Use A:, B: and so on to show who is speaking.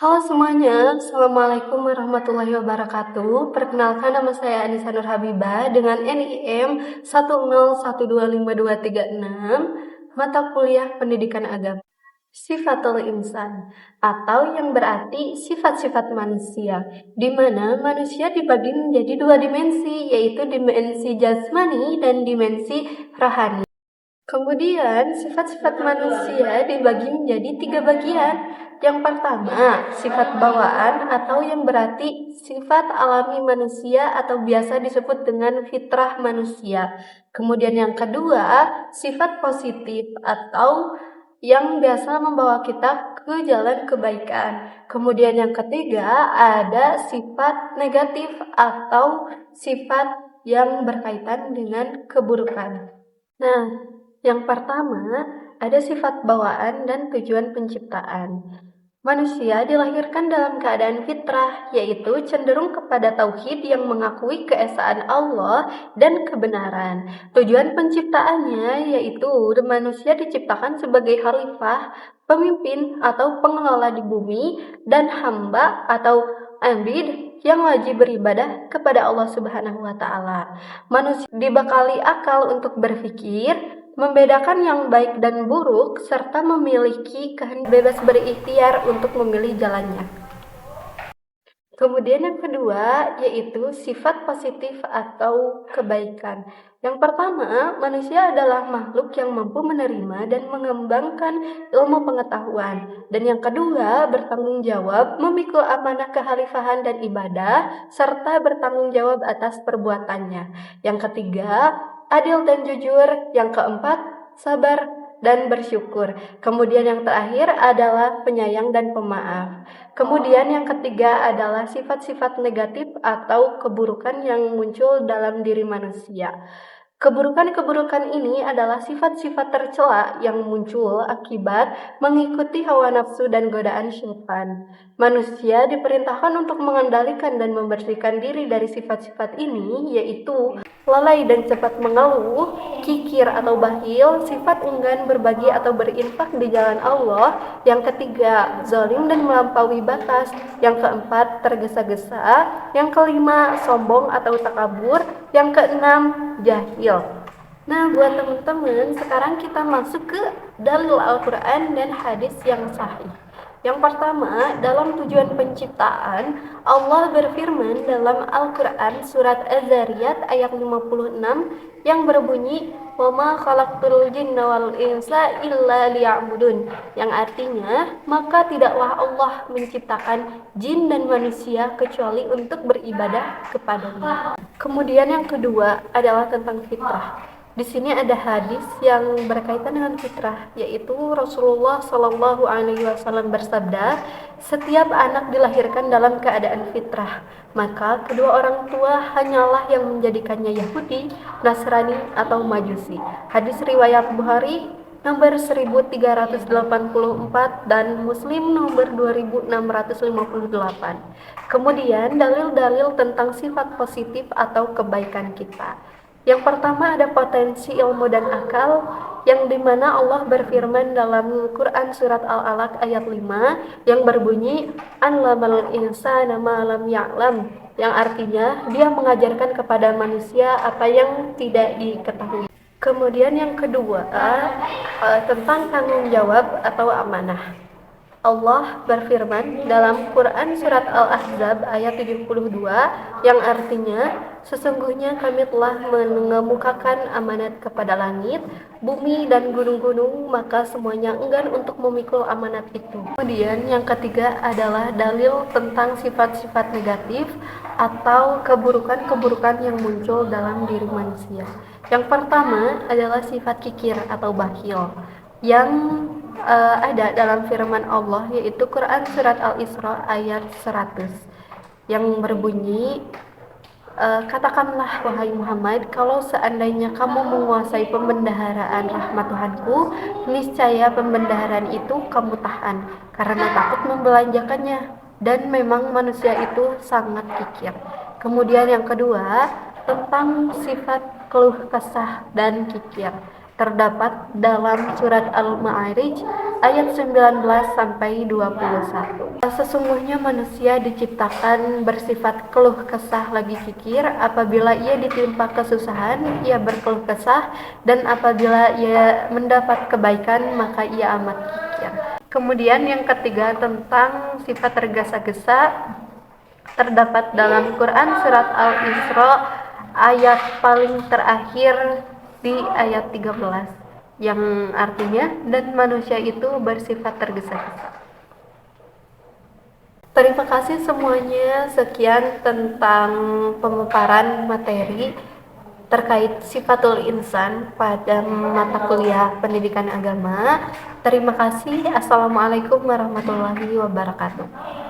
A: Halo semuanya, Assalamualaikum warahmatullahi wabarakatuh. Perkenalkan, nama saya Anissa Nur Habibah dengan NIM 101252236, mata kuliah Pendidikan Agama. Sifatul Insan, atau yang berarti sifat-sifat manusia, di mana manusia dibagi menjadi dua dimensi, yaitu dimensi jasmani dan dimensi rohani. Kemudian, sifat-sifat manusia dibagi menjadi 3 bagian. Yang pertama, sifat bawaan atau yang berarti sifat alami manusia atau biasa disebut dengan fitrah manusia. Kemudian yang kedua, sifat positif atau yang biasa membawa kita ke jalan kebaikan. Kemudian yang ketiga, ada sifat negatif atau sifat yang berkaitan dengan keburukan. Nah, yang pertama, ada sifat bawaan dan tujuan penciptaan. Manusia dilahirkan dalam keadaan fitrah, yaitu cenderung kepada tauhid yang mengakui keesaan Allah dan kebenaran. Tujuan penciptaannya yaitu manusia diciptakan sebagai khalifah, pemimpin atau pengelola di bumi, dan hamba atau abid yang wajib beribadah kepada Allah Subhanahu wa Ta'ala. Manusia dibekali akal untuk berpikir, membedakan yang baik dan buruk, serta memiliki kehendak bebas berikhtiar untuk memilih jalannya. Kemudian yang kedua yaitu sifat positif atau kebaikan. Yang pertama, manusia adalah makhluk yang mampu menerima dan mengembangkan ilmu pengetahuan. Dan yang kedua, bertanggung jawab, memikul amanah kekhalifahan dan ibadah, serta bertanggung jawab atas perbuatannya. Yang ketiga, adil dan jujur. Yang keempat, sabar dan bersyukur. Kemudian yang terakhir adalah penyayang dan pemaaf. Kemudian yang ketiga adalah sifat-sifat negatif atau keburukan yang muncul dalam diri manusia. Keburukan-keburukan ini adalah sifat-sifat tercela yang muncul akibat mengikuti hawa nafsu dan godaan syaitan. Manusia diperintahkan untuk mengendalikan dan membersihkan diri dari sifat-sifat ini, yaitu lalai dan cepat mengeluh, kikir atau bakhil, sifat enggan berbagi atau berinfak di jalan Allah. Yang ketiga, zalim dan melampaui batas. Yang keempat, tergesa-gesa. Yang kelima, sombong atau takabur. Yang keenam, jahil. Nah, buat teman-teman, sekarang kita masuk ke dalil Al-Quran dan hadis yang sahih. Yang pertama, dalam tujuan penciptaan, Allah berfirman dalam Al-Quran surat Az-Zariyat ayat 56 yang berbunyi, "Wa ma khalaqtul jinna wal insa illa liya'budun," yang artinya, maka tidaklah Allah menciptakan jin dan manusia kecuali untuk beribadah kepadanya. Kemudian yang kedua adalah tentang fitrah. Di sini ada hadis yang berkaitan dengan fitrah, yaitu Rasulullah Shallallahu Alaihi Wasallam bersabda, setiap anak dilahirkan dalam keadaan fitrah, maka kedua orang tua hanyalah yang menjadikannya Yahudi, Nasrani atau Majusi. Hadis riwayat Bukhari nomor 1384 dan Muslim nomor 2658. Kemudian dalil-dalil tentang sifat positif atau kebaikan kita. Yang pertama ada potensi ilmu dan akal, yang dimana Allah berfirman dalam Quran surat Al-Alaq ayat 5 yang berbunyi, "Allamal insana ma lam ya'lam," yang artinya dia mengajarkan kepada manusia apa yang tidak diketahui. Kemudian yang kedua tentang tanggung jawab atau amanah. Allah berfirman dalam Quran surat Al-Ahzab ayat 72 yang artinya, sesungguhnya kami telah mengemukakan amanat kepada langit, bumi dan gunung-gunung, maka semuanya enggan untuk memikul amanat itu. Kemudian yang ketiga adalah dalil tentang sifat-sifat negatif atau keburukan-keburukan yang muncul dalam diri manusia. Yang pertama adalah sifat kikir atau bakhil yang ada dalam firman Allah, yaitu Quran surat Al-Isra ayat 100 yang berbunyi, katakanlah wahai Muhammad, kalau seandainya kamu menguasai pembendaharaan rahmat Tuhanku, niscaya pembendaharaan itu kamu tahan karena takut membelanjakannya, dan memang manusia itu sangat kikir. Kemudian yang kedua tentang sifat keluh kesah dan kikir. terdapat dalam surat Al-Ma'arij ayat 19 sampai 21. Sesungguhnya manusia diciptakan bersifat keluh kesah lagi kikir. Apabila ia ditimpa kesusahan, ia berkeluh kesah, dan apabila ia mendapat kebaikan, maka ia amat kikir. Kemudian yang ketiga tentang sifat tergesa-gesa terdapat dalam Quran surat Al-Isra ayat paling terakhir di ayat 13 yang artinya, dan manusia itu bersifat tergesa-gesa. Terima kasih semuanya. Sekian tentang pemaparan materi terkait sifatul insan pada mata kuliah pendidikan agama. Terima kasih. Assalamualaikum warahmatullahi wabarakatuh.